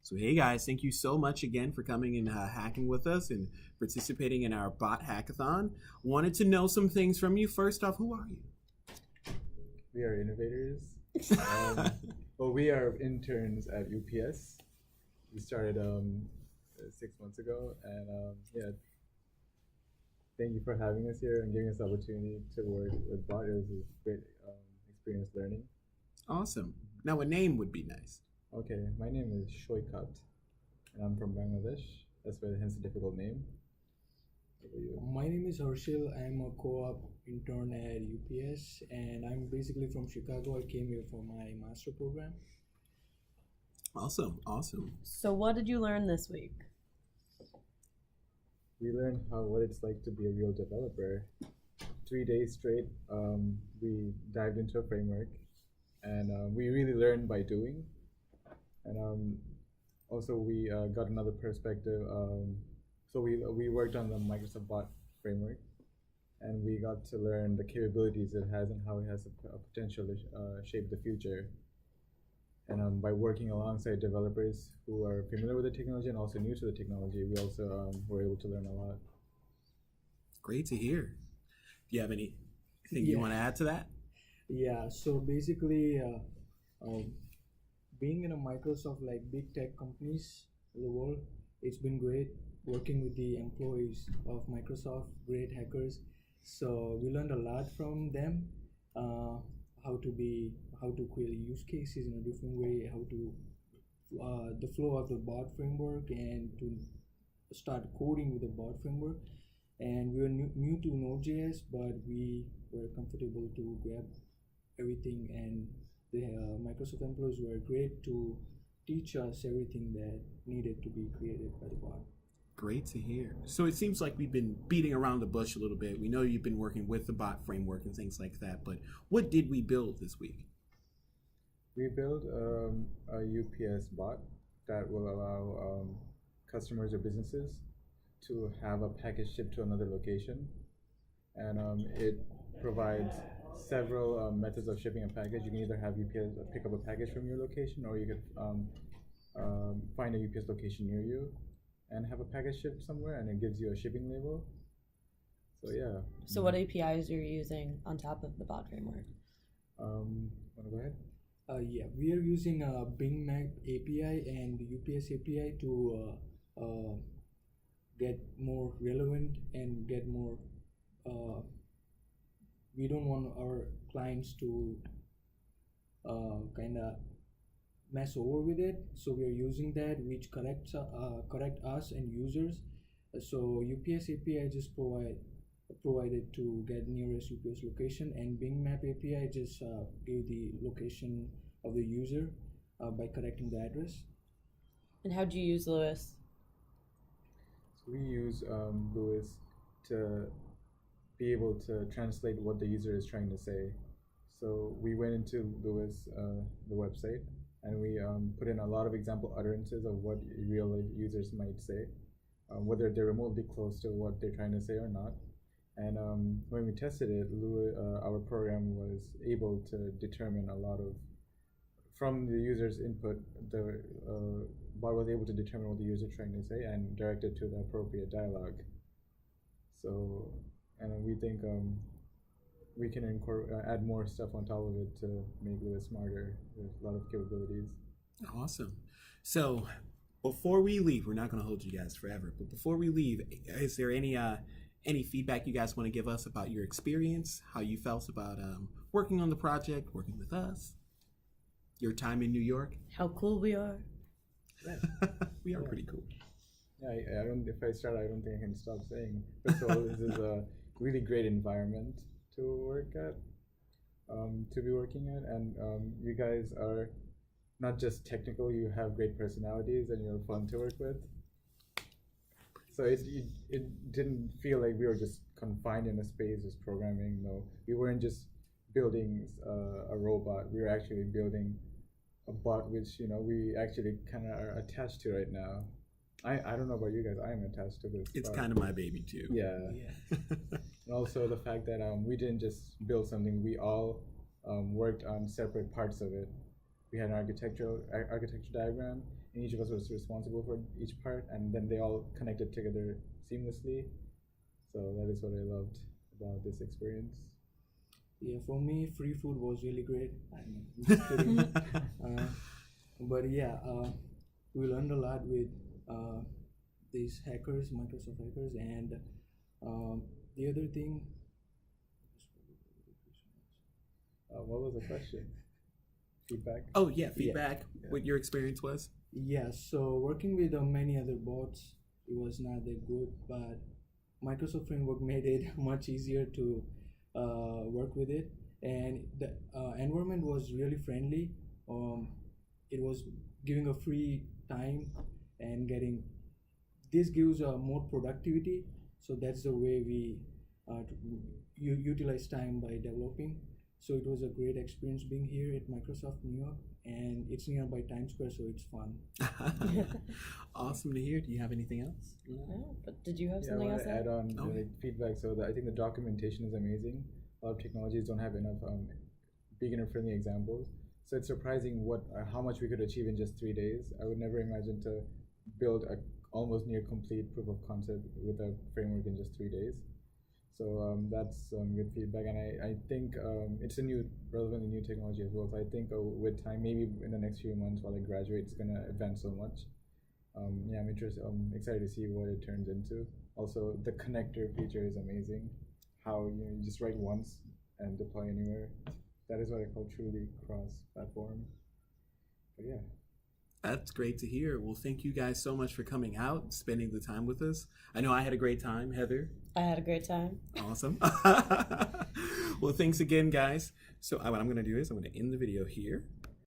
So, hey guys, thank you so much again for coming and hacking with us and participating in our bot hackathon. Wanted to know some things from you. First off, who are you? We are innovators. We are interns at UPS. We started 6 months ago, and yeah, thank you for having us here and giving us the opportunity to work with bot. It was a great experience learning. Awesome. Now, a name would be nice. Okay, my name is Shoikat, and I'm from Bangladesh. That's why hence the difficult name. My name is Harshil. I'm a co-op intern at UPS, and I'm basically from Chicago. I came here for my master program. Awesome. So what did you learn this week? We learned what it's like to be a real developer. 3 days straight, we dived into a framework, and we really learned by doing. And also we got another perspective. So we worked on the Microsoft Bot framework, and we got to learn the capabilities it has and how it has a potential to shape the future. And by working alongside developers who are familiar with the technology and also new to the technology, we also were able to learn a lot. Great to hear. Do you have anything you want to add to that? Yeah, so basically, being in a Microsoft, like big tech companies in the world, it's been great working with the employees of Microsoft, great hackers. So we learned a lot from them, how to create use cases in a different way, how to the flow of the bot framework, and to start coding with the bot framework. And we were new to Node.js, but we were comfortable to grab everything, and the Microsoft employees were great to teach us everything that needed to be created by the bot. Great to hear. So it seems like we've been beating around the bush a little bit. We know you've been working with the bot framework and things like that, but what did we build this week? We built a UPS bot that will allow customers or businesses to have a package shipped to another location, and it provides several methods of shipping a package. You can either have UPS pick up a package from your location, or you could find a UPS location near you and have a package shipped somewhere, and it gives you a shipping label. So yeah. So what APIs are you using on top of the bot framework? Wanna go ahead? Yeah, we are using Bing Map API and the UPS API to get more relevant and get more. We don't want our clients to kind of mess over with it, so we are using that, which correct us and users. So UPS API just provided to get nearest UPS location, and Bing Map API just give the location of the user by correcting the address. And how do you use Lewis? So we use Lewis to be able to translate what the user is trying to say. So we went into Lewis, the website, and we put in a lot of example utterances of what real life users might say, whether they're remotely close to what they're trying to say or not. And when we tested it, our program was able to determine a lot of, from the user's input, the bot was able to determine what the user is trying to say and direct it to the appropriate dialogue. So, and we think we can add more stuff on top of it to make it smarter. There's a lot of capabilities. Awesome. So before we leave, we're not going to hold you guys forever, but before we leave, is there any feedback you guys want to give us about your experience, how you felt about working on the project, working with us, your time in New York? How cool we are. We are pretty cool. Yeah, I don't. If I start, I don't think I can stop saying. First of all, this is a really great environment to work at, to be working at, and you guys are not just technical. You have great personalities, and you're fun to work with. So it didn't feel like we were just confined in a space just programming. No, we weren't just building a robot. We were actually building a bot, which we actually kind of are attached to right now. I don't know about you guys. I am attached to this. It's kind of my baby too. Yeah. And also the fact that we didn't just build something. We all worked on separate parts of it. we had an architecture diagram, and each of us was responsible for each part, and then they all connected together seamlessly. So that is what I loved about this experience. Yeah, for me, free food was really great. I'm just kidding. But yeah, we learned a lot with these hackers, Microsoft hackers, and the other thing. What was the question? Feedback? Oh yeah, feedback. What your experience was? Yeah, so working with many other bots, it was not that good, but Microsoft Framework made it much easier to work with it, and the environment was really friendly. It was giving a free time and getting this gives more productivity. So that's the way we utilize time by developing. So it was a great experience being here at Microsoft New York, and it's nearby Times Square, so it's fun. Awesome to hear. Do you have anything else? No, but did you have Yeah, I something want else? to add on Oh, the feedback. So I think the documentation is amazing. A lot of technologies don't have enough beginner-friendly examples. So it's surprising how much we could achieve in just 3 days. I would never imagine to build a almost near complete proof of concept with a framework in just 3 days. So that's good feedback, and I think it's a relatively new technology as well. So I think with time, maybe in the next few months while I graduate, it's gonna advance so much. Yeah, I'm interested. I'm excited to see what it turns into. Also, the connector feature is amazing. How you just write once and deploy anywhere. That is what I call truly cross-platform. But yeah. That's great to hear. Well, thank you guys so much for coming out and spending the time with us. I know I had a great time, Heather. I had a great time. Awesome. Well, thanks again, guys. So what I'm going to do is I'm going to end the video here.